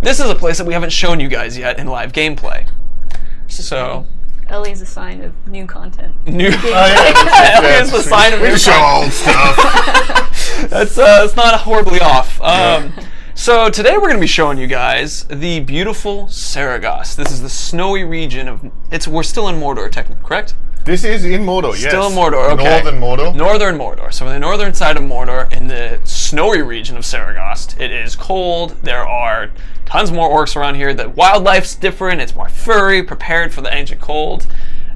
this is a place that we haven't shown you guys yet in live gameplay. So... Ellie's a sign of new content. New Yeah, is the sign of we new show content. old stuff. It's not horribly off. So today we're going to be showing you guys the beautiful Saragost. This is the snowy region of... We're still in Mordor, technically, correct? This is in Mordor, yes. Still in Mordor, okay. Northern Mordor. Northern Mordor. So in the northern side of Mordor, in the snowy region of Saragost, it is cold. There are tons more orcs around here. The wildlife's different. It's more furry, prepared for the ancient cold.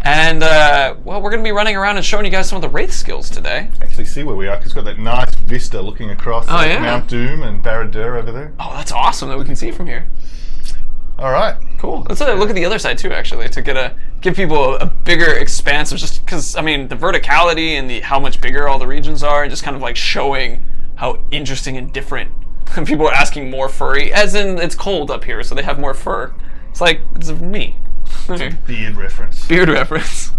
And, well, we're going to be running around and showing you guys some of the Wraith skills today. Actually see where we are, because it's got that nice vista looking across Mount Doom and Barad-dûr over there. Oh, that's awesome that we can see from here. All right. Cool. Let's look at the other side too, actually, to give people a bigger expanse of just because I mean the verticality and how much bigger all the regions are, and just kind of like showing how interesting and different. People are asking more furry, as in it's cold up here, so they have more fur. It's like it's me. Beard reference. Beard reference.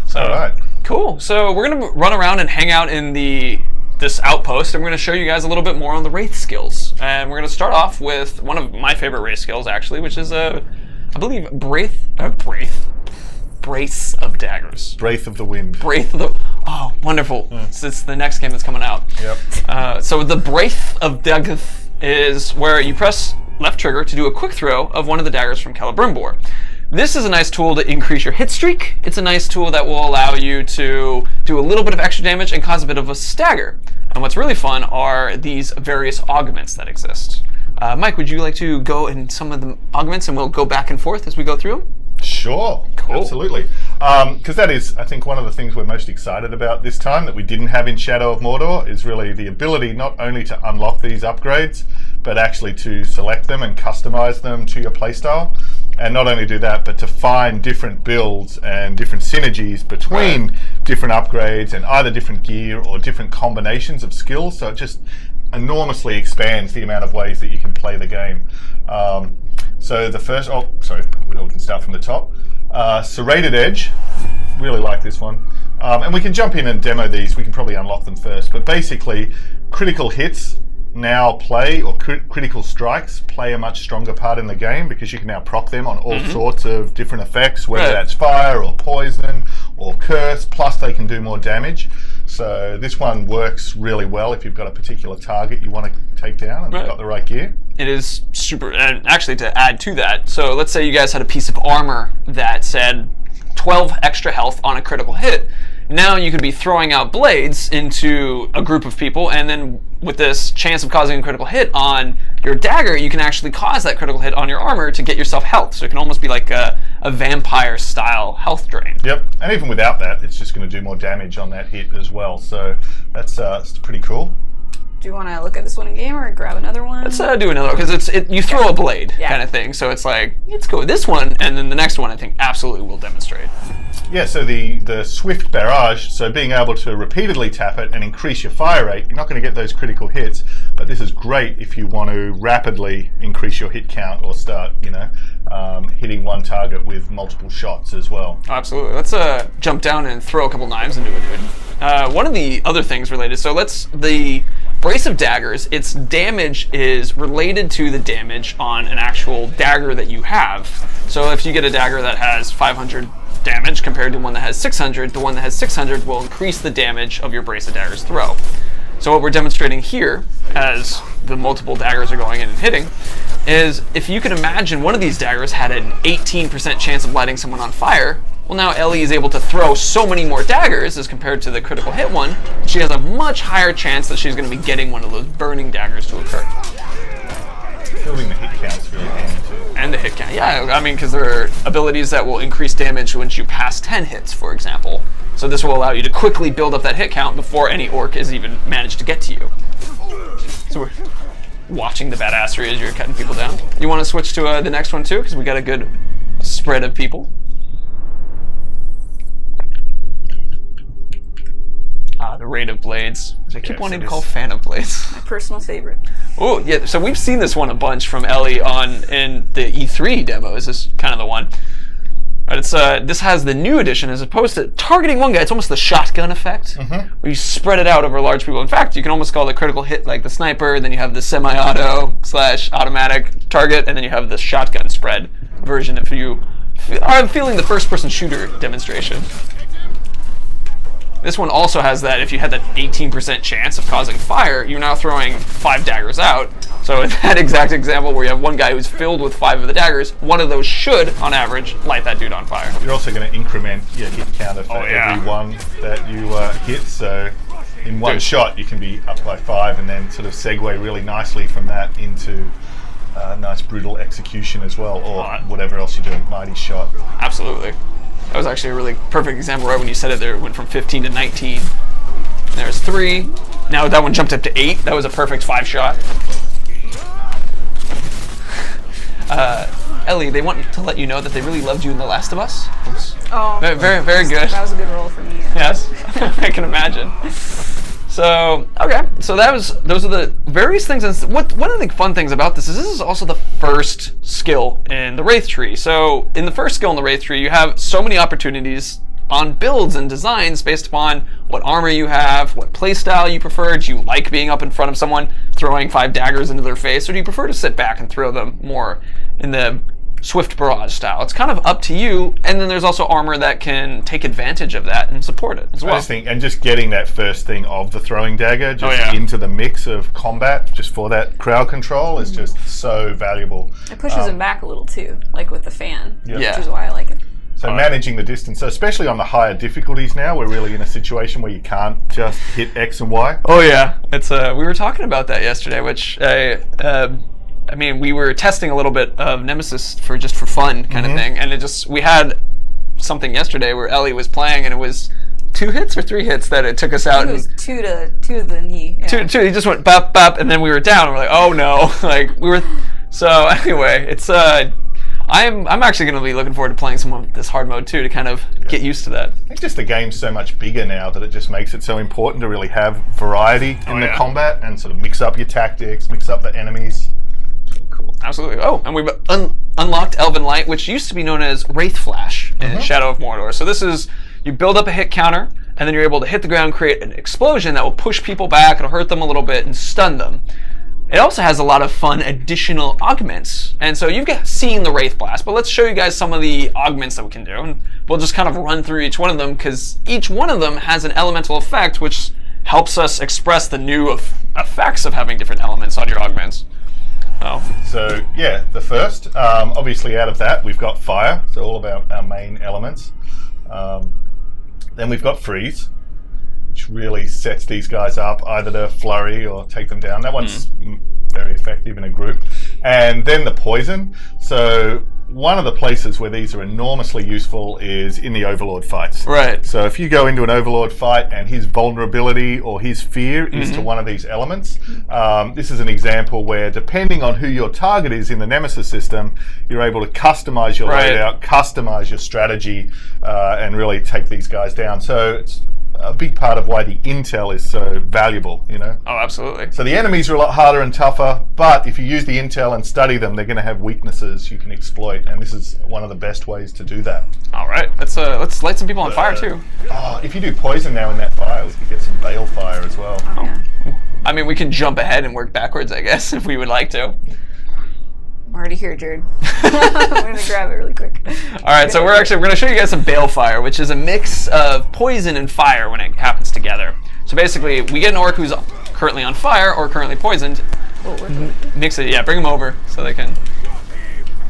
So, all right. Cool. So we're gonna run around and hang out in this outpost, and we're going to show you guys a little bit more on the Wraith skills. And we're going to start off with one of my favorite Wraith skills, actually, which is, I believe, Brace of Daggers. Wraith of the Wind. Wraith of the... Oh, wonderful. It's the next game that's coming out. Yep. So the Wraith of Daggers is where you press left trigger to do a quick throw of one of the daggers from Celebrimbor. This is a nice tool to increase your hit streak. It's a nice tool that will allow you to do a little bit of extra damage and cause a bit of a stagger. And what's really fun are these various augments that exist. Mike, would you like to go in some of the augments and we'll go back and forth as we go through them? Sure, cool. Absolutely. Because that is, I think, one of the things we're most excited about this time that we didn't have in Shadow of Mordor is really the ability not only to unlock these upgrades, but actually to select them and customize them to your playstyle. And not only do that, but to find different builds and different synergies between different upgrades and either different gear or different combinations of skills. So it just enormously expands the amount of ways that you can play the game. So the first, we can start from the top. Serrated Edge, really like this one. And we can jump in and demo these. We can probably unlock them first. But basically, critical hits now play, or critical strikes play a much stronger part in the game because you can now proc them on all sorts of different effects, whether that's fire or poison or curse, plus they can do more damage. So this one works really well if you've got a particular target you want to take down and you've got the right gear. It is super, and actually to add to that, so let's say you guys had a piece of armor that said 12 extra health on a critical hit. Now you could be throwing out blades into a group of people, and then with this chance of causing a critical hit on your dagger, you can actually cause that critical hit on your armor to get yourself health. So it can almost be like a vampire-style health drain. Yep, and even without that, it's just going to do more damage on that hit as well. So that's pretty cool. Do you want to look at this one in game or grab another one? Let's do another, because you throw a blade kind of thing. So it's like, let's go with this one, and then the next one I think absolutely will demonstrate. Yeah, so the Swift Barrage, so being able to repeatedly tap it and increase your fire rate, you're not going to get those critical hits, but this is great if you want to rapidly increase your hit count or start, hitting one target with multiple shots as well. Absolutely. Let's jump down and throw a couple knives into a dude. One of the other things related, so the Brace of Daggers, its damage is related to the damage on an actual dagger that you have. So if you get a dagger that has 500 damage compared to one that has 600, the one that has 600 will increase the damage of your Brace of Daggers throw. So what we're demonstrating here, as the multiple daggers are going in and hitting, is if you can imagine one of these daggers had an 18% chance of lighting someone on fire, well now Ellie is able to throw so many more daggers as compared to the critical hit one, she has a much higher chance that she's going to be getting one of those burning daggers to occur. Building the hit count's really handy too. And the hit count, yeah, I mean, because there are abilities that will increase damage once you pass 10 hits, for example. So this will allow you to quickly build up that hit count before any orc has even managed to get to you. So we're watching the badassery as you're cutting people down. You want to switch to the next one too, because we got a good spread of people. The Raid of Blades, which I keep wanting to call Fan of Blades. My personal favorite. Oh, yeah, so we've seen this one a bunch from Ellie in the E3 demo. Is this kind of the one? But it's this has the new addition as opposed to targeting one guy. It's almost the shotgun effect, where you spread it out over large people. In fact, you can almost call it critical hit like the sniper. Then you have the semi-auto / automatic target, and then you have the shotgun spread version. If you are feeling the first-person shooter demonstration. This one also has that if you had that 18% chance of causing fire, you're now throwing 5 daggers out. So in that exact example where you have one guy who's filled with 5 of the daggers, one of those should, on average, light that dude on fire. You're also going to increment your hit counter for every one that you hit. So in one shot, you can be up by 5 and then sort of segue really nicely from that into nice brutal execution as well, or whatever else you're doing, mighty shot. Absolutely. That was actually a really perfect example right when you said it there. It went from 15 to 19. There's 3. Now that one jumped up to 8. That was a perfect 5 shot. Ellie, they want to let you know that they really loved you in The Last of Us. Oh, very, very good. That was a good role for me. Yeah. Yes, I can imagine. So, okay, so those are the various things. And one of the fun things about this is also the first skill in the Wraith tree. So in the first skill in the Wraith tree, you have so many opportunities on builds and designs based upon what armor you have, what playstyle you prefer. Do you like being up in front of someone, throwing 5 daggers into their face, or do you prefer to sit back and throw them more in the swift barrage style? It's kind of up to you, and then there's also armor that can take advantage of that and support it as well. I just think, and just getting that first thing of the throwing dagger into the mix of combat, just for that crowd control, is just so valuable. It pushes him back a little too, like with the fan, which Yeah. is why I like it. So managing the distance, so especially on the higher difficulties now, we're really in a situation where you can't just hit X and Y. Oh yeah, it's we were talking about that yesterday, which I mean, we were testing a little bit of Nemesis for fun kind of thing, and we had something yesterday where Ellie was playing, and it was 2 hits or 3 hits that it took us out. It was two to the knee. Yeah. Two. He just went bop bop, and then we were down, and we're like, oh no, like we were. So anyway, it's I'm actually going to be looking forward to playing some of this hard mode too, to kind of get used to that. I think just the game's so much bigger now that it just makes it so important to really have variety in the combat and sort of mix up your tactics, mix up the enemies. Cool. Absolutely. Oh, and we've unlocked Elven Light, which used to be known as Wraith Flash in Shadow of Mordor. So this is, you build up a hit counter, and then you're able to hit the ground, create an explosion that will push people back, it'll hurt them a little bit, and stun them. It also has a lot of fun additional augments. And so you've seen the Wraith Blast, but let's show you guys some of the augments that we can do. And we'll just kind of run through each one of them, because each one of them has an elemental effect, which helps us express the new effects of having different elements on your augments. So yeah, the first, obviously out of that, we've got fire, so all about our main elements. Then we've got freeze, which really sets these guys up either to flurry or take them down. That one's very effective in a group. And then the poison. So one of the places where these are enormously useful is in the Overlord fights. Right. So if you go into an Overlord fight and his vulnerability or his fear is to one of these elements, this is an example where, depending on who your target is in the Nemesis system, you're able to customize your loadout, customize your strategy, and really take these guys down. So it's a big part of why the intel is so valuable, you know? Oh, absolutely. So the enemies are a lot harder and tougher, but if you use the intel and study them, they're going to have weaknesses you can exploit, and this is one of the best ways to do that. All right, let's light some people on fire too. If you do poison now in that fire, we could get some veil fire as well. Yeah. I mean, we can jump ahead and work backwards, I guess, if we would like to. I'm already here, Jared. I'm going to grab it really quick. All right, so we're going to show you guys some balefire, which is a mix of poison and fire when it happens together. So basically, we get an orc who's currently on fire or currently poisoned. Mix it, yeah, bring them over so they can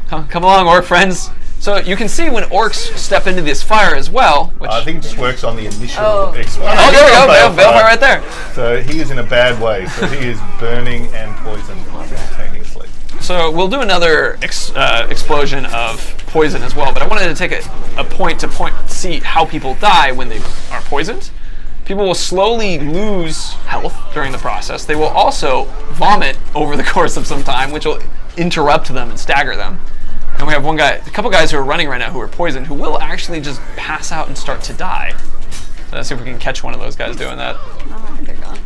come along, orc friends. So you can see when orcs step into this fire as well. Which I think it just works on the initial explosion. Oh, there we go, balefire right there. So he is in a bad way. So he is burning and poisoned simultaneously. So we'll do another explosion of poison as well, but I wanted to take a point to see how people die when they are poisoned. People will slowly lose health during the process. They will also vomit over the course of some time, which will interrupt them and stagger them. And we have a couple guys who are running right now who are poisoned, who will actually just pass out and start to die. So let's see if we can catch one of those guys doing that. Oh, I think they're gone.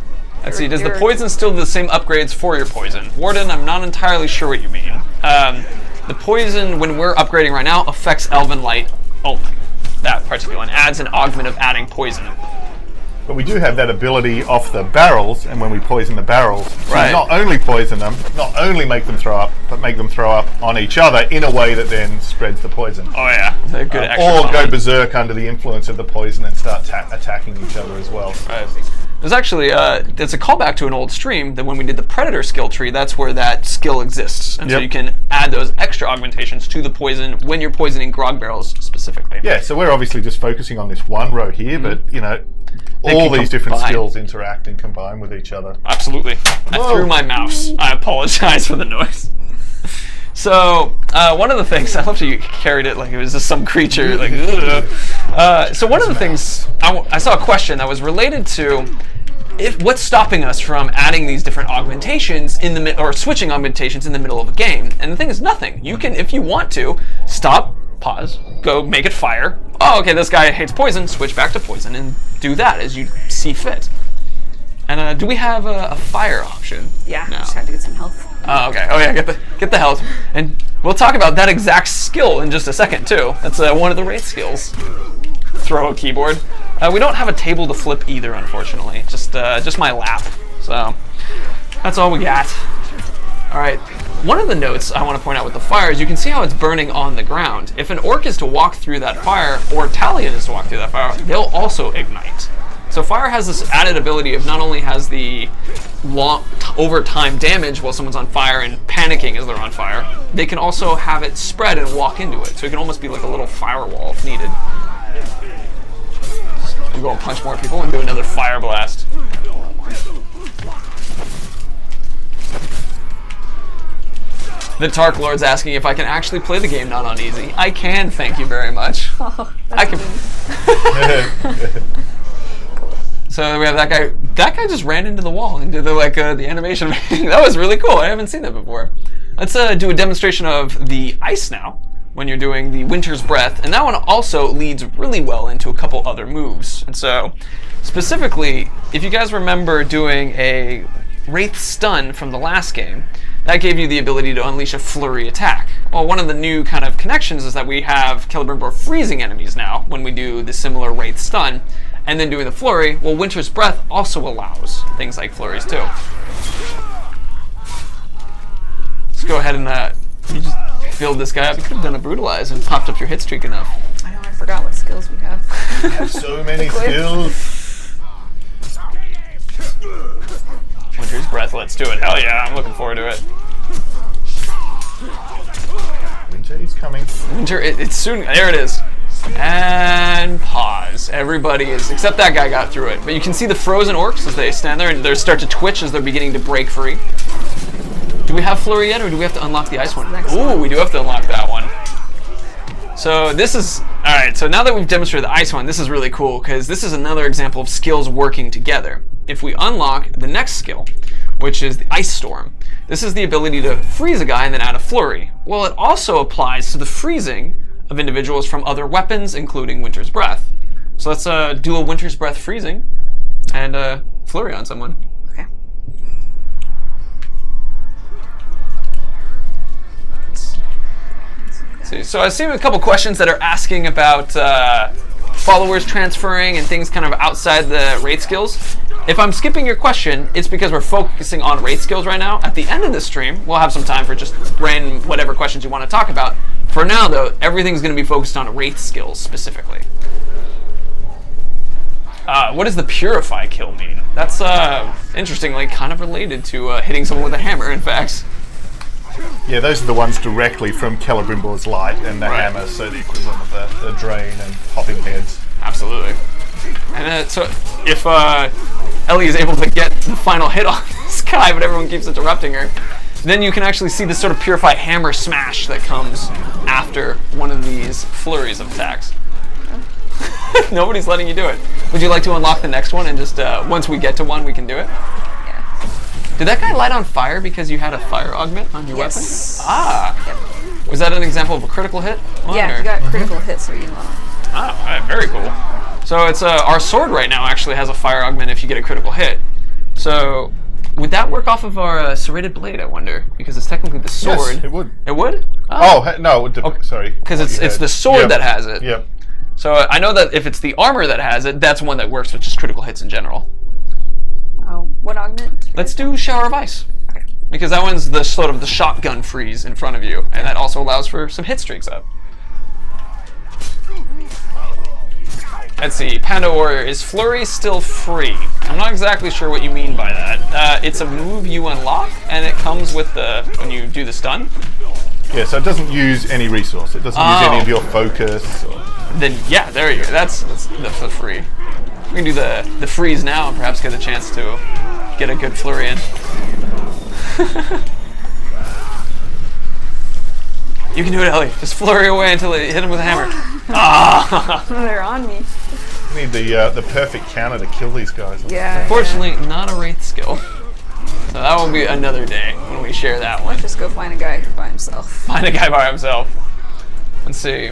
Let's see, does the poison still do the same upgrades for your poison? Warden, I'm not entirely sure what you mean. The poison, when we're upgrading right now, affects Elven Light Oh, that particular one adds an augment of adding poison. But we do have that ability off the barrels, and when we poison the barrels, Right. to not only poison them, not only make them throw up, but make them throw up on each other in a way that then spreads the poison. Oh yeah, they're good extra Or go comment. berserk under the influence of the poison and start attacking each other as well. Right. There's actually it's a callback to an old stream that when we did the Predator skill tree, that's where that skill exists, and so Yep. you can add those extra augmentations to the poison when you're poisoning grog barrels specifically. Yeah, so we're obviously just focusing on this one row here, but you know, all can these different combine. skills interact and combine with each other. Absolutely. I Whoa. threw my mouse. I apologize for the noise. So one of the things I love how you carried it like it was just some creature. Like, so one of the things I saw a question that was related to what's stopping us from adding these different augmentations in the or switching augmentations in the middle of a game. And the thing is, nothing. You can, if you want to, stop, pause, go make it fire. Oh, okay, this guy hates poison. Switch back to poison and do that as you see fit. And do we have a fire option? Yeah, No. just had to get some health. Oh, okay. Oh, yeah. Get the health, and we'll talk about that exact skill in just a second too. That's one of the Wraith skills. Throw a keyboard. We don't have a table to flip either, unfortunately. Just my lap. So that's all we got. All right. One of the notes I want to point out with the fire is you can see how it's burning on the ground. If an orc is to walk through that fire, or Talion is to walk through that fire, they'll also ignite. So fire has this added ability of not only has the long over time damage while someone's on fire and panicking as they're on fire, they can also have it spread and walk into it. So it can almost be like a little firewall if needed. We'll go and punch more people and do another fire blast. The Tark Lord's asking if I can actually play the game not on easy. I can, thank you very much. Oh, I can. So we have that guy. That guy just ran into the wall and did the animation. That was really cool. I haven't seen that before. Let's do a demonstration of the ice now when you're doing the Winter's Breath, and that one also leads really well into a couple other moves. And so, specifically, if you guys remember doing a Wraith stun from the last game, that gave you the ability to unleash a flurry attack. Well, one of the new kind of connections is that we have Celebrimbor freezing enemies now when we do the similar Wraith stun, and then doing the flurry. Well, Winter's Breath also allows things like flurries too. Let's go ahead and you just build this guy up. You could have done a brutalize and popped up your hit streak enough. I know, I forgot what skills we have. We have so many skills. Winter's Breath, let's do it. Hell yeah, I'm looking forward to it. Winter is coming. Winter, it's soon. There it is. And pause. Everybody is, except that guy got through it. But you can see the frozen orcs as they stand there and they start to twitch as they're beginning to break free. Do we have flurry yet, or do we have to unlock the ice one? Ooh, we do have to unlock that one. So this is, alright, so now that we've demonstrated the ice one, this is really cool, because this is another example of skills working together. If we unlock the next skill, which is the Ice Storm, this is the ability to freeze a guy and then add a flurry. Well, it also applies to the freezing of individuals from other weapons, including Winter's Breath. So let's do a Winter's Breath freezing and flurry on someone. Okay. So I see a couple questions that are asking about followers transferring and things kind of outside the Wraith skills. If I'm skipping your question, it's because we're focusing on Wraith skills right now. At the end of this stream, we'll have some time for just random whatever questions you want to talk about. For now, though, everything's going to be focused on Wraith skills specifically. What does the Purify kill mean? That's interestingly kind of related to hitting someone with a hammer, in fact. Yeah, those are the ones directly from Celebrimbor's Light and the hammer, so the equivalent of the drain and popping heads. Absolutely. And so if Ellie is able to get the final hit on this guy, but everyone keeps interrupting her, then you can actually see this sort of Purify hammer smash that comes after one of these flurries of attacks. Nobody's letting you do it. Would you like to unlock the next one and just, once we get to one, we can do it? Yeah. Did that guy light on fire because you had a fire augment on your weapon? Ah! Yep. Was that an example of a critical hit? Yeah, you got critical hits, so you know. Oh, all right, very cool. So it's our sword right now actually has a fire augment if you get a critical hit. So would that work off of our serrated blade, I wonder? Because it's technically the sword. Yes, it would. It would? Oh, no, it would sorry. Because it's the sword that has it. Yep. So I know that if it's the armor that has it, that's one that works with just critical hits in general. Oh, what augment? Let's do Shower of Ice. Because that one's the sort of the shotgun freeze in front of you, and that also allows for some hit streaks up. Let's see, Panda Warrior, is Flurry still free? I'm not exactly sure what you mean by that. It's a move you unlock, and it comes with the, when you do the stun. Yeah, so it doesn't use any resource. It doesn't use any of your focus. Then, yeah, there you go. That's the free. We can do the freeze now and perhaps get a chance to get a good Flurry in. You can do it, Ellie. Just flurry away until they hit him with a hammer. Ah! They're on me. We need the perfect counter to kill these guys. Yeah. Unfortunately, not a Wraith skill. So that will be another day when we share that one. Let's just go find a guy by himself. Find a guy by himself. Let's see.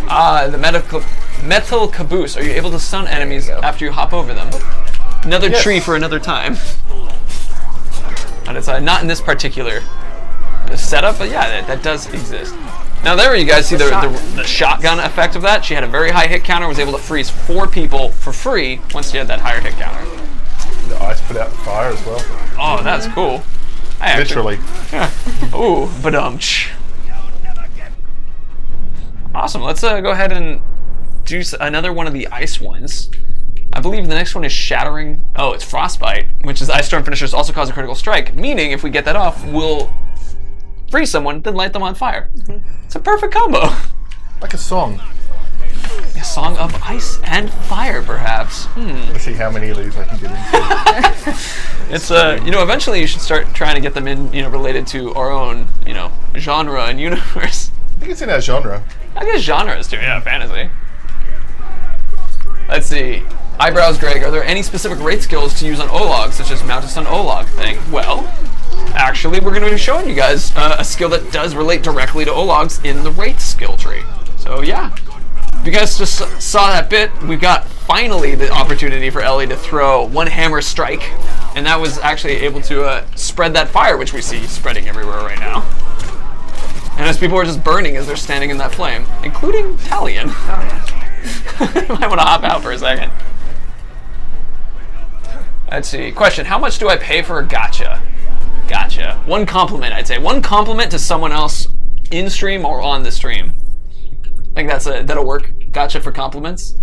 The metal caboose. Are you able to stun enemies after you hop over them? Another tree for another time. And it's not in this particular setup, but yeah, that does exist. Now there you guys see the shotgun effect of that. She had a very high hit counter, was able to freeze 4 people for free once she had that higher hit counter. The ice put out the fire as well. Oh, that's cool. Literally. Yeah. Ooh, badumch. Awesome. Let's go ahead and do another one of the ice ones. I believe the next one is Shattering. Oh, it's Frostbite, which is Ice Storm finishers also cause a critical strike, meaning if we get that off, we'll freeze someone, then light them on fire. It's a perfect combo. Like a song. A song of ice and fire, perhaps. Let's see how many of these I can get into. It's eventually you should start trying to get them in, related to our own, genre and universe. I think it's in our genre. I guess genres too, yeah, fantasy. Let's see. Eyebrows Greg, are there any specific Wraith skills to use on Olog, such as Mount to Stun Olog thing? Well, actually, we're going to be showing you guys a skill that does relate directly to Ologs in the Wraith skill tree. So yeah, if you guys just saw that bit, we've got finally the opportunity for Ellie to throw one hammer strike, and that was actually able to spread that fire, which we see spreading everywhere right now. And as people are just burning as they're standing in that flame, including Talion. Oh yeah. Might want to hop out for a second. Let's see. Question: how much do I pay for a gacha? Gotcha. One compliment, I'd say. One compliment to someone else in stream or on the stream. I think that'll work. Gotcha for compliments.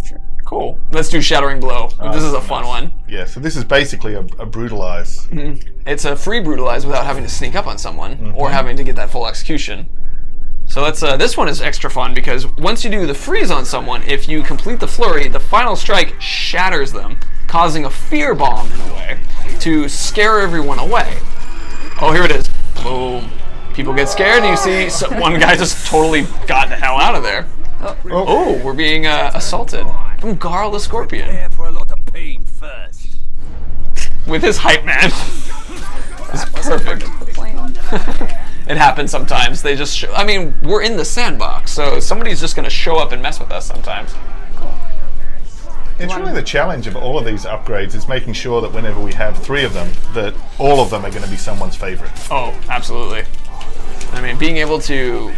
Sure. Cool. Let's do Shattering Blow. This is a fun one. Yeah. So this is basically a brutalize. It's a free brutalize without having to sneak up on someone or having to get that full execution. So let's. This one is extra fun because once you do the freeze on someone, if you complete the flurry, the final strike shatters them, causing a fear bomb in a way to scare everyone away. Oh, here it is. Boom. People get scared, and you see one guy just totally got the hell out of there. Oh, we're being assaulted from Garl the Scorpion. Prepare for a lot of pain first. With his hype man. It's perfect. The plan. It happens sometimes. They just we're in the sandbox, so somebody's just going to show up and mess with us sometimes. It's really the challenge of all of these upgrades is making sure that whenever we have 3 of them, that all of them are going to be someone's favorite. Oh, absolutely. Being able to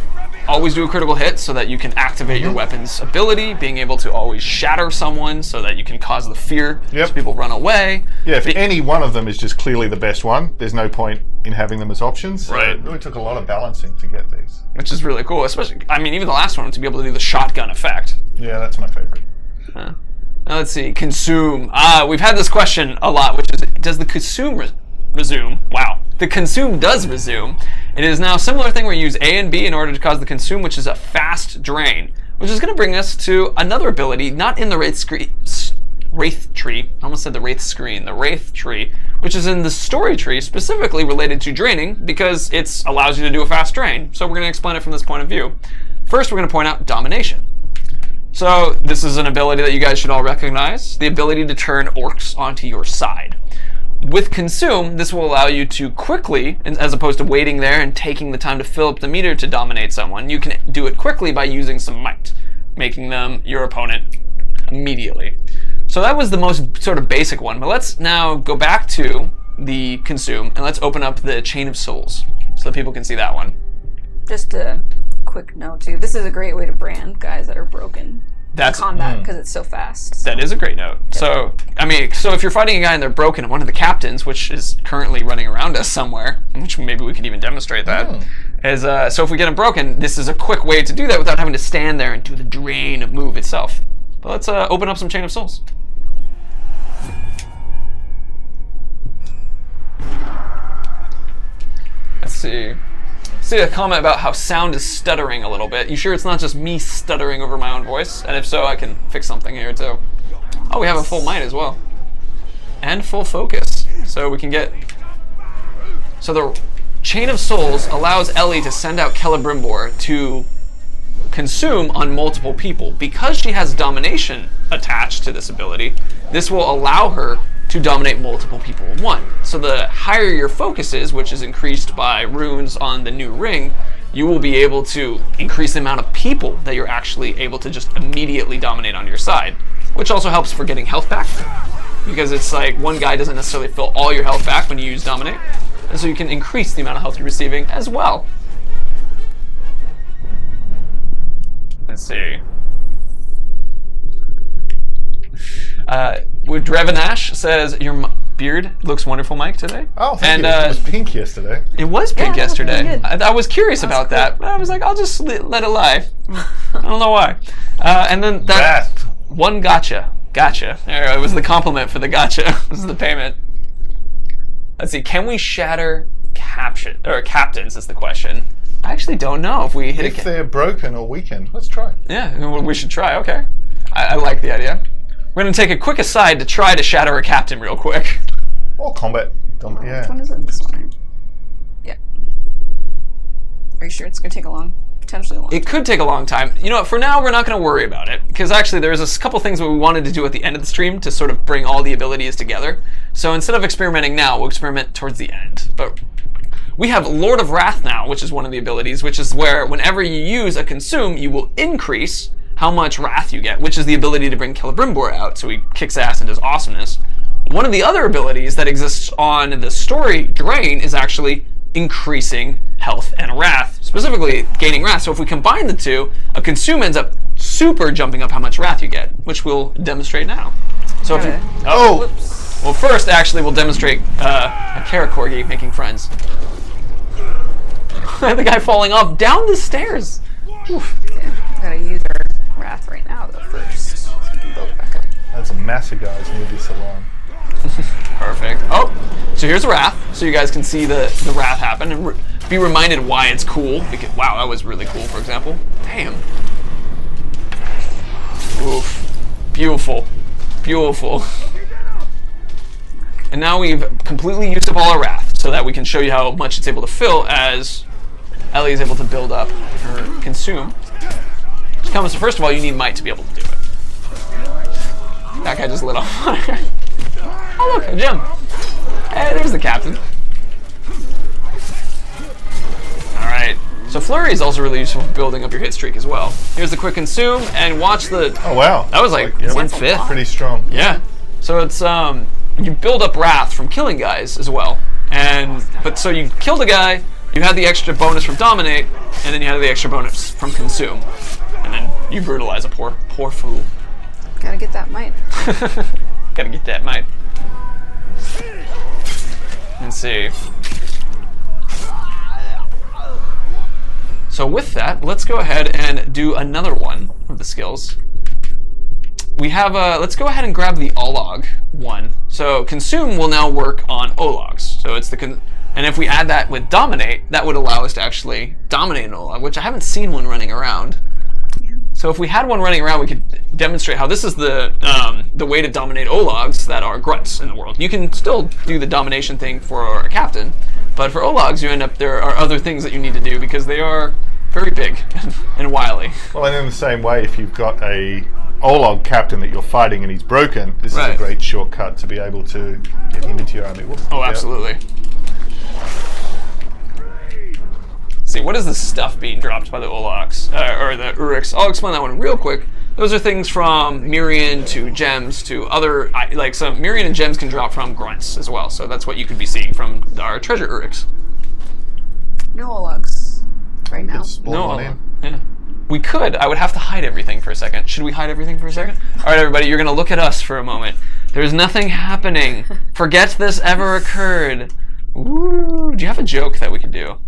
always do a critical hit so that you can activate your weapon's ability, being able to always shatter someone so that you can cause the fear so people run away. Yeah, if any one of them is just clearly the best one, there's no point in having them as options. So Right. it really took a lot of balancing to get these. Which is really cool, especially, even the last one, to be able to do the shotgun effect. Yeah, that's my favorite. Now let's see, consume. We've had this question a lot, which is, does the consume resume? Wow. The consume does resume. It is now a similar thing where you use A and B in order to cause the consume, which is a fast drain, which is going to bring us to another ability, not in the Wraith tree. I almost said the Wraith screen. The Wraith tree, which is in the story tree, specifically related to draining, because it allows you to do a fast drain. So we're going to explain it from this point of view. First, we're going to point out domination. So this is an ability that you guys should all recognize, the ability to turn orcs onto your side. With Consume, this will allow you to quickly, as opposed to waiting there and taking the time to fill up the meter to dominate someone, you can do it quickly by using some might, making them your opponent immediately. So that was the most sort of basic one, but let's now go back to the Consume and let's open up the Chain of Souls so that people can see that one. Just a quick note too. This is a great way to brand guys that are broken. That's Combat because it's so fast. That is a great note. So, I mean, so if you're fighting a guy and they're broken, one of the captains, which is currently running around us somewhere, which maybe we could even demonstrate that, is so if we get him broken, this is a quick way to do that without having to stand there and do the drain move itself. But let's open up some Chain of Souls. Let's see. See a comment about how sound is stuttering a little bit. You sure it's not just me stuttering over my own voice? And if so, I can fix something here too. Oh, we have a full might as well. And full focus. So we can get... So the Chain of Souls allows Ellie to send out Celebrimbor to consume on multiple people. Because she has domination attached to this ability, this will allow her to dominate multiple people in one. So the higher your focus is, which is increased by runes on the new ring, you will be able to increase the amount of people that you're actually able to just immediately dominate on your side, which also helps for getting health back, because it's like one guy doesn't necessarily fill all your health back when you use dominate, and so you can increase the amount of health you're receiving as well. Let's see. Drevanash says, your beard looks wonderful, Mike, today. Oh, thank you. It was pink yesterday. It was pink yesterday. Really I was curious about that, but I was like, I'll just let it lie. I don't know why. And then that one gotcha. Gotcha. There, it was the compliment for the gotcha. This is the payment. Let's see. Can we shatter captains is the question. I actually don't know if we hit If they're broken or weakened. Let's try. Yeah, we should try. Okay. I like the idea. We're going to take a quick aside to try to shatter a captain real quick. Or combat. Yeah. Which one is it? This one. Yeah. Are you sure it's going to take potentially a long time? It could take a long time. You know what, for now we're not going to worry about it, because actually there's a couple things that we wanted to do at the end of the stream to sort of bring all the abilities together. So instead of experimenting now, we'll experiment towards the end. But we have Lord of Wrath now, which is one of the abilities, which is where whenever you use a consume, you will increase how much wrath you get, which is the ability to bring Celebrimbor out, so he kicks ass and does awesomeness. One of the other abilities that exists on the story drain is actually increasing health and wrath, specifically gaining wrath. So if we combine the two, a consume ends up super jumping up how much wrath you get, which we'll demonstrate now. So if you, Whoops. well, first actually we'll demonstrate a Karakorgi making friends. The guy falling off down the stairs. Oof. Okay. Gotta use our wrath right now though first. So we can build it back up. There's a massive guys near this salon. Perfect. Oh, so here's Wrath, so you guys can see the Wrath happen and be reminded why it's cool. Because, wow, that was really cool, for example. Damn. Oof. Beautiful. Beautiful. And now we've completely used up all our Wrath, so that we can show you how much it's able to fill as Ellie is able to build up her consume. So first of all, you need might to be able to do it. That guy just lit off fire. Oh look, a gem. Hey, there's the captain. Alright, so Flurry is also really useful for building up your hit streak as well. Here's the quick consume, and watch the... Oh wow. That was like yeah, 1/5. Pretty strong. Yeah. So it's, you build up Wrath from killing guys as well. But so you killed a guy, you had the extra bonus from Dominate, and then you had the extra bonus from Consume. And then you brutalize a poor fool. Gotta get that might. Gotta get that might. Let's see. So with that, let's go ahead and do another one of the skills. We have let's go ahead and grab the Olog one. So Consume will now work on Ologs. So it's and if we add that with Dominate, that would allow us to actually dominate an Olog, which I haven't seen one running around. So if we had one running around, we could demonstrate how this is the way to dominate Ologs that are grunts in the world. You can still do the domination thing for a captain, but for Ologs, there are other things that you need to do because they are very big and wily. Well, and in the same way, if you've got a Olog captain that you're fighting and he's broken, this is a great shortcut to be able to get him into your army. Whoops, oh, absolutely. See, what is the stuff being dropped by the Ologs, or the Uriks? I'll explain that one real quick. Those are things from Mirian to gems to other, like some Mirian and gems can drop from grunts as well. So that's what you could be seeing from our treasure Uriks. No Ologs right now. No, Yeah. We could. I would have to hide everything for a second. Should we hide everything for a second? All right, everybody, you're going to look at us for a moment. There's nothing happening. Forget this ever occurred. Ooh, do you have a joke that we could do?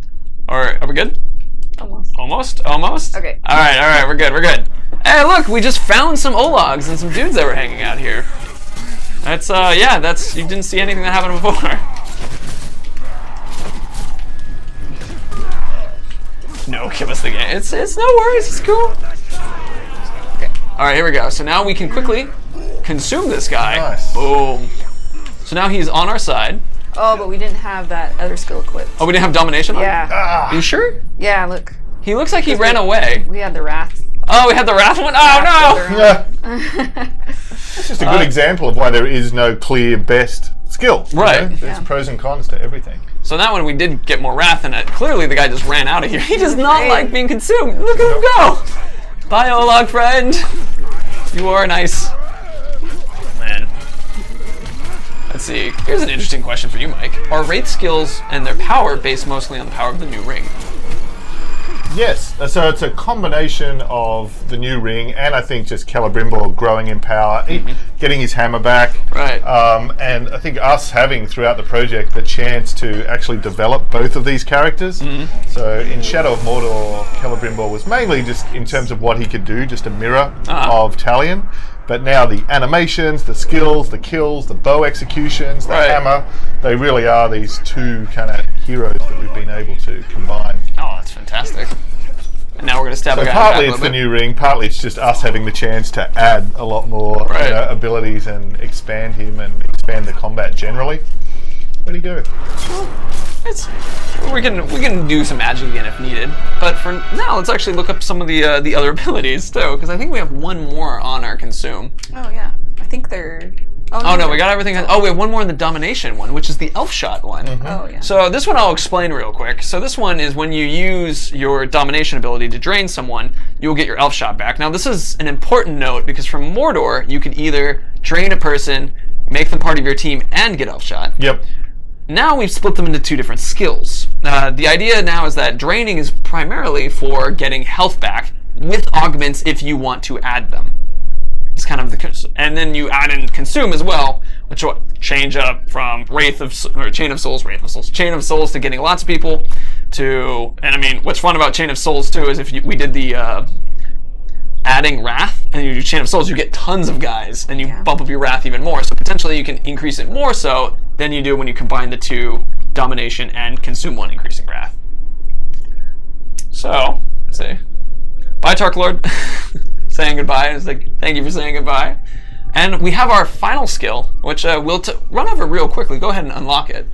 Or are we good? Almost. Almost? Okay. All right, we're good. Hey, look, we just found some Ologs and some dudes that were hanging out here. That's, you didn't see anything that happened before. No, give us the game. It's no worries, it's cool. Okay. All right, here we go. So now we can quickly consume this guy. Nice. Boom. So now he's on our side. Oh, but we didn't have that other skill equipped. Oh, we didn't have domination on? Yeah. Are you sure? Yeah, look. He looks like he ran away. We had the Wrath. Oh, we had the Wrath one? Oh, no! Yeah. It's just a good example of why there is no clear best skill. Right. You know? There's pros and cons to everything. So that one we did get more Wrath in it. Clearly the guy just ran out of here. He does not like being consumed. Look at him go! Bye, Olog friend. You are nice. Man. Let's see. Here's an interesting question for you, Mike. Are Wraith skills and their power based mostly on the power of the new ring? Yes, so it's a combination of the new ring and I think just Celebrimbor growing in power, getting his hammer back, Right. And I think us having throughout the project the chance to actually develop both of these characters. So in Shadow of Mordor, Celebrimbor was mainly just in terms of what he could do, just a mirror of Talion. But now the animations, the skills, the kills, the bow executions, the hammer, they really are these two kind of heroes that we've been able to combine. Oh, that's fantastic. And now we're going to stab a guy in the back Partly a it's little the bit. new ring, partly it's just us having the chance to add a lot more abilities and expand him and expand the combat generally. Where'd he go? We can do some magic again if needed, but for now, let's actually look up some of the other abilities too, because I think we have one more on our consume. Oh yeah, I think they're. Oh no, we got everything. Oh, we have one more in the domination one, which is the elf shot one. Oh yeah. So this one I'll explain real quick. So this one is when you use your domination ability to drain someone, you will get your elf shot back. Now this is an important note because from Mordor, you could either drain a person, make them part of your team, and get elf shot. Yep. Now we've split them into two different skills. The idea now is that draining is primarily for getting health back with augments if you want to add them. It's kind of and then you add in consume as well, which will change up from Chain of Souls to getting lots of people to, and I mean, what's fun about Chain of Souls too is if we did the adding Wrath and you do Chain of Souls, you get tons of guys and you bump up your Wrath even more. So potentially you can increase it more so than you do when you combine the two, domination and consume one increasing Wrath. So, let's see. Bye, Tark Lord. Saying goodbye. It's like, thank you for saying goodbye. And we have our final skill, which we'll run over real quickly. Go ahead and unlock it,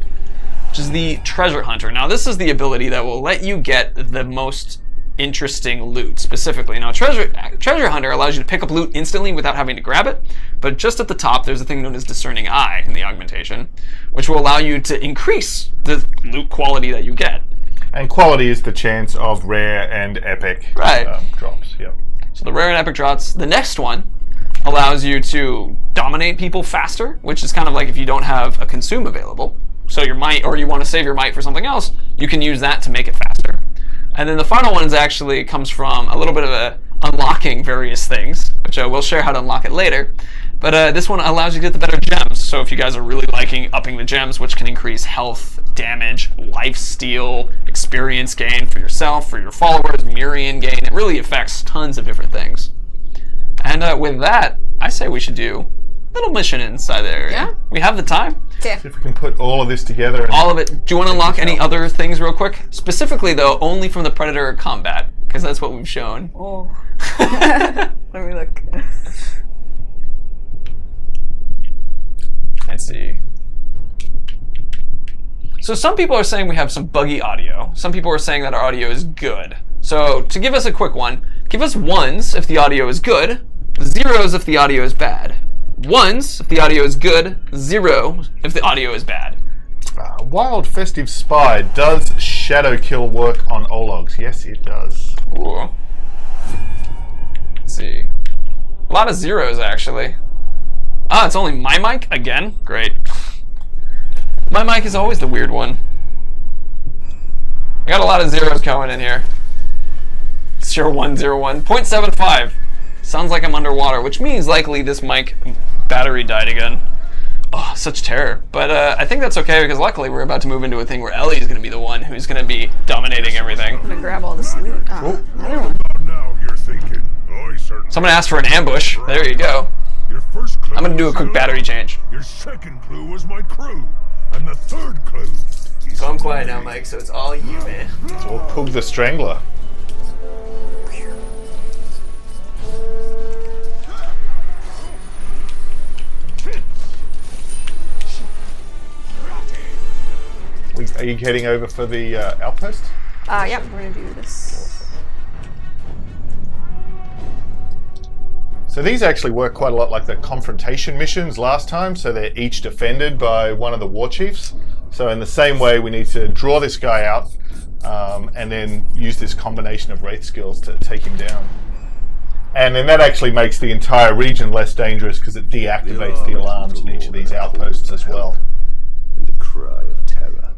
which is the Treasure Hunter. Now, this is the ability that will let you get the most interesting loot specifically. Now, Treasure Hunter allows you to pick up loot instantly without having to grab it, but just at the top there's a thing known as Discerning Eye in the augmentation, which will allow you to increase the loot quality that you get. And quality is the chance of rare and epic drops. Yep. So the rare and epic drops. The next one allows you to dominate people faster, which is kind of like if you don't have a consume available. So your might, or you want to save your might for something else, you can use that to make it faster. And then the final one actually comes from a little bit of unlocking various things, which we'll share how to unlock it later. But this one allows you to get the better gems. So if you guys are really liking upping the gems, which can increase health, damage, lifesteal, experience gain for yourself, for your followers, Mirian gain, it really affects tons of different things. And with that, I say we should do a little mission inside there. Yeah. We have the time. Yeah. See if we can put all of this together. All of it. Do you want to unlock any other things real quick? Specifically, though, only from the Predator combat, because that's what we've shown. Oh. Let me look. Let's see. So some people are saying we have some buggy audio. Some people are saying that our audio is good. So to give us a quick one, give us ones if the audio is good, zeros if the audio is bad. Ones if the audio is good, 0 if the audio is bad. Wild Festive Spy, does Shadow Kill work on Ologs? Yes, it does. Ooh. Let's see. A lot of zeros, actually. Ah, it's only my mic? Again? Great. My mic is always the weird one. I got a lot of zeros going in here. 0101. 0.75. Sounds like I'm underwater, which means likely this mic battery died again. Oh, such terror. But I think that's okay because luckily we're about to move into a thing where Ellie is going to be the one who's going to be dominating everything. I'm gonna grab all this loot. Oh, another one. Now you're thinking. I certainly. Someone asked for an ambush. There you go. Your first clue I'm going to do a was quick your battery life. change. Your second clue was my crew, and the third clue. is Calm quiet now, Mike, so it's all you, man. Or Pug the Strangler. Are you heading over for the outpost? Yeah, we're gonna do this. So these actually work quite a lot like the confrontation missions last time, so they're each defended by one of the war chiefs. So in the same way, we need to draw this guy out and then use this combination of Wraith skills to take him down. And then that actually makes the entire region less dangerous because it deactivates the alarms in each of these outposts as well. And the cry of terror.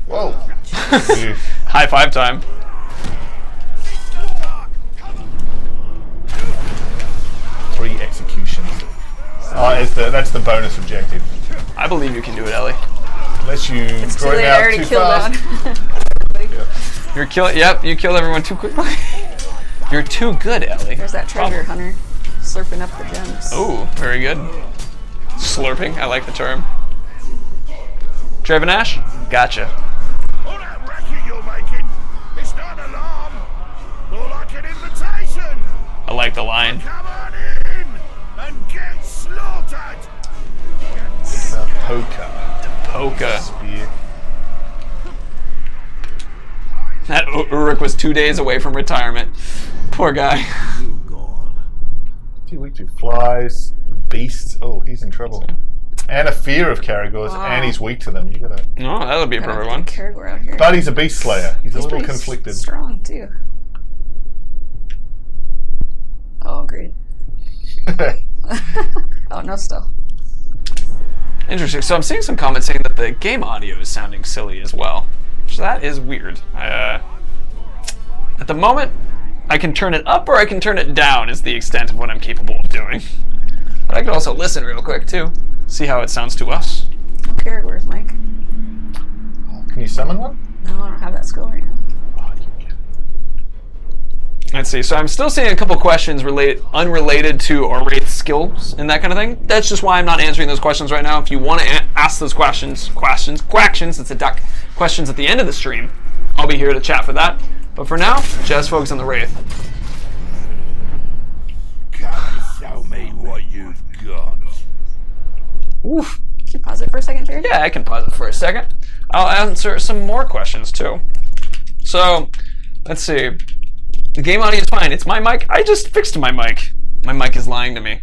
Whoa! You- High five time. Three executions. That's the bonus objective. I believe you can do it, Ellie. Unless you It's too draw him late. I out already too killed fast. one. You're killing. Yep, you killed everyone too quickly. You're too good, Ellie. There's that treasure hunter slurping up the gems. Oh, very good. Slurping. I like the term. Trevinash? Gotcha. All that racket you're making, it's not an alarm. More like an invitation. I like the line. Come on in and get slaughtered. Poker. Polka. Spear. That Uruk was 2 days away from retirement. Poor guy. Too weak to flies, beasts. Oh, he's in trouble. And a fear of Caragors, Wow. and he's weak to them. You gotta. Oh, that'll be a perfect one. Caragor out here. But he's a beast slayer. He's a little pretty conflicted. Strong too. Oh, great. Oh no, still. Interesting. So I'm seeing some comments saying that the game audio is sounding silly as well. So that is weird. At the moment, I can turn it up or I can turn it down is the extent of what I'm capable of doing. But I could also listen real quick too. See how it sounds to us. No Caragors, Mike. Can you summon one? No, I don't have that skill right now. Let's see. So I'm still seeing a couple questions unrelated to our Wraith skills and that kind of thing. That's just why I'm not answering those questions right now. If you want to ask those questions, it's a duck, questions at the end of the stream, I'll be here to chat for that. But for now, just focus on the Wraith. Come show me what you've got. Oof. Can you pause it for a second, Jared? Yeah, I can pause it for a second. I'll answer some more questions too. So, let's see. The game audio is fine. It's my mic. I just fixed my mic. My mic is lying to me.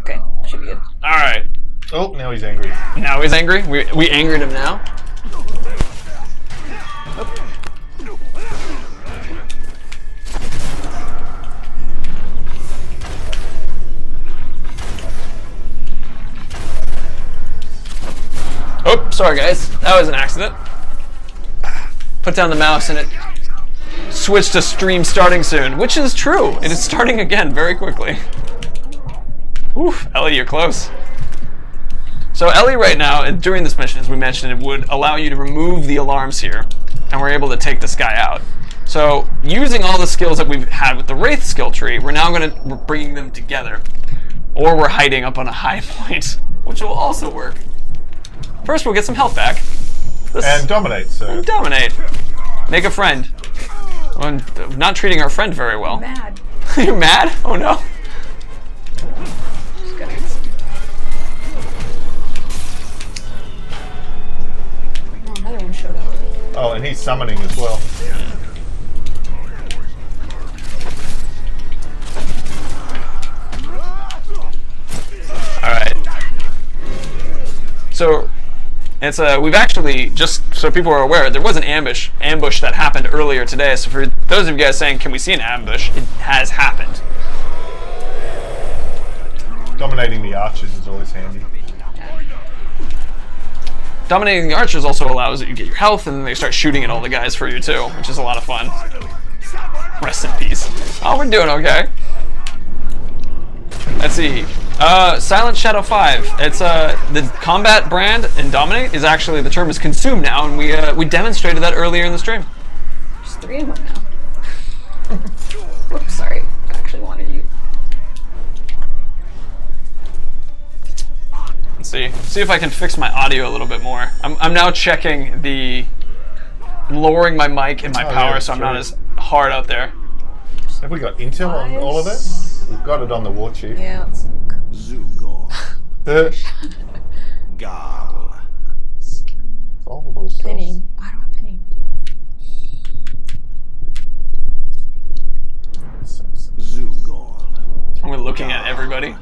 Okay, should be good. All right. Oh, now he's angry. Now he's angry. We angered him now. Oh, sorry guys. That was an accident. Put down the mouse and it switched to stream starting soon, which is true. It is starting again very quickly. Oof, Ellie, you're close. So Ellie right now, during this mission, as we mentioned, it would allow you to remove the alarms here, and we're able to take this guy out. So using all the skills that we've had with the Wraith skill tree, we're now we're bringing them together. Or we're hiding up on a high point, which will also work. First, we'll get some health back. And dominate, so. Dominate. Make a friend. I'm not treating our friend very well. Mad. You're mad? Oh no. Just gonna... Oh, another one showed up. Oh, and he's summoning as well. Alright. So we've actually, just so people are aware, there was an ambush that happened earlier today. So for those of you guys saying, can we see an ambush? It has happened. Dominating the archers is always handy. Dominating the archers also allows you to get your health, and then they start shooting at all the guys for you too, which is a lot of fun. Rest in peace. Oh, we're doing okay. Let's see. Silent Shadow 5. It's the combat brand in Dominate is actually, the term is consume now, and we demonstrated that earlier in the stream. There's 3 of them now. Whoops, sorry. I actually wanted you. Let's see if I can fix my audio a little bit more. I'm now checking lowering my mic and my power, so I'm not as hard out there. Have we got intel on all of that? We've got it on the war chief. Yeah, let's look. Zugor. Gal. Solvable skills. Penny. I don't have penny. Zugor. I'm looking at everybody.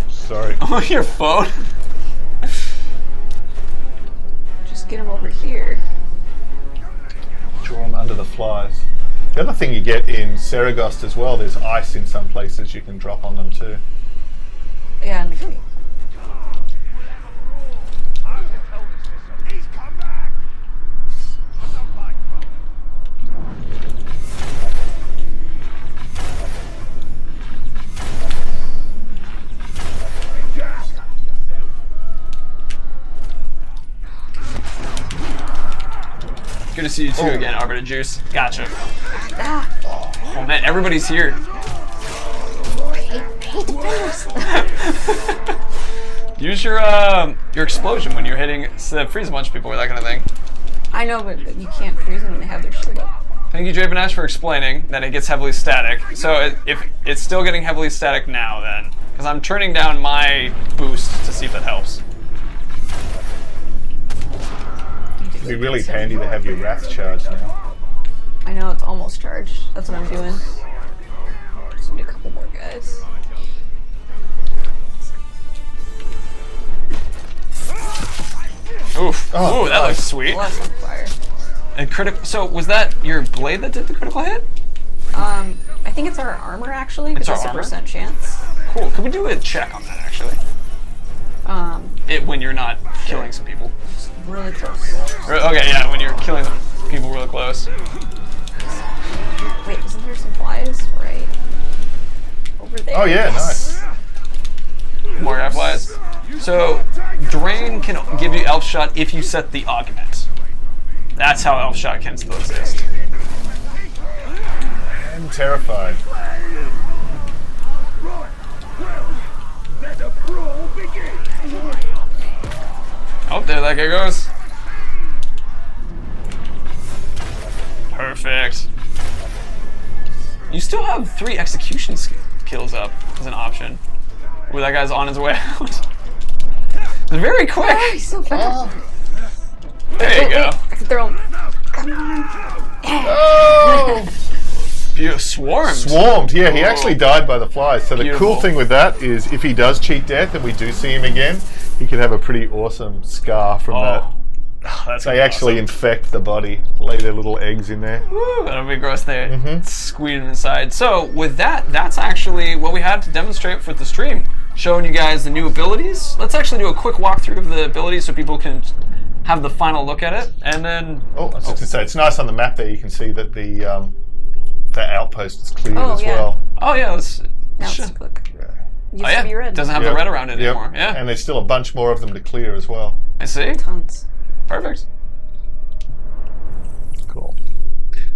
Sorry. Oh, your phone. Just get him over here. Draw them under the flies. The other thing you get in Saragost as well, there's ice in some places you can drop on them too. Yeah, in the gate. He's come back. Good to see you too again, Arbiter Juice. Gotcha. Ah, Oh man, everybody's here. I hate defenders. Use your explosion when you're hitting freeze a bunch of people or that kind of thing. I know, but you can't freeze them when they have their shield up. Thank you, Dravenash, for explaining that it gets heavily static. So if it's still getting heavily static now, then, because I'm turning down my boost to see if that helps. It'd be really handy to have your Wrath charged now. I know, it's almost charged. That's what I'm doing. Just need a couple more guys. Oof. Oh, Ooh, that looks sweet. Less on fire. And so was that your blade that did the critical hit? I think it's our armor actually. It's It's our a armor? percent chance. Cool. Could we do a check on that actually? When you're not killing some people. Really close. Okay, yeah, when you're killing people really close. Wait, isn't there some flies right over there? Oh yeah, nice. More guy flies. So, Drain can give you Elf Shot if you set the augment. That's how Elf Shot can still exist. I'm terrified. Let the brawl begin. Oh, there that guy goes. Perfect. You still have 3 execution kills up as an option. Ooh, that guy's on his way out. It's very quick. Oh, he's so fast. There you go. I can throw him. Come on. Oh! Swarmed. Swarmed, yeah, he actually died by the flies. So the Beautiful. cool thing with that is if he does cheat death and we do see him again, he could have a pretty awesome scar from that. Oh, that's They actually infect the body, lay their little eggs in there. Woo, that'll be gross there. Squeeze them inside. So with that, that's actually what we had to demonstrate with the stream. Showing you guys the new abilities. Let's actually do a quick walkthrough of the abilities so people can have the final look at it. And then... Oh, I was just going to say, it's nice on the map there, you can see that the outpost is cleared Oh, as yeah. well. Oh yeah, let's... Now sure. it's look. Yeah. Used Oh yeah, to be red. doesn't have the Yep. red around it Yep. anymore. Yeah, And there's still a bunch more of them to clear as well. I see. Tons. Perfect. Cool.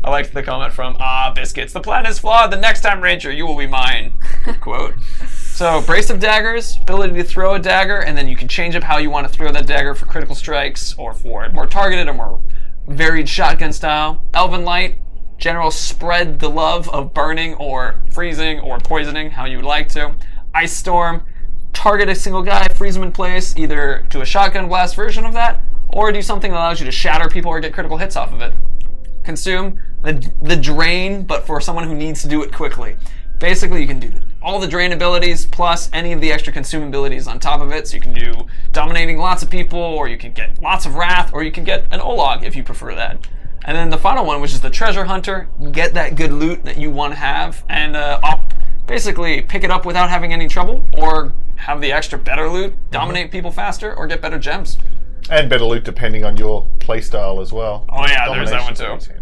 I liked the comment from Biscuits. The plan is flawed. The next time, Ranger, you will be mine. Good quote. So, Brace of Daggers, ability to throw a dagger, and then you can change up how you want to throw that dagger for critical strikes, or for more targeted or more varied shotgun style. Elven Light, general spread the love of burning or freezing or poisoning, how you would like to. Ice Storm, target a single guy, freeze him in place, either do a shotgun blast version of that, or do something that allows you to shatter people or get critical hits off of it. Consume, the Drain, but for someone who needs to do it quickly. Basically, you can do all the Drain abilities plus any of the extra Consume abilities on top of it, so you can do dominating lots of people, or you can get lots of Wrath, or you can get an Olog if you prefer that. And then the final one, which is the Treasure Hunter, get that good loot that you want to have, and basically pick it up without having any trouble, or have the extra better loot, dominate people faster, or get better gems. And better loot depending on your playstyle as well. Oh yeah, there's that one Domination too. plays in.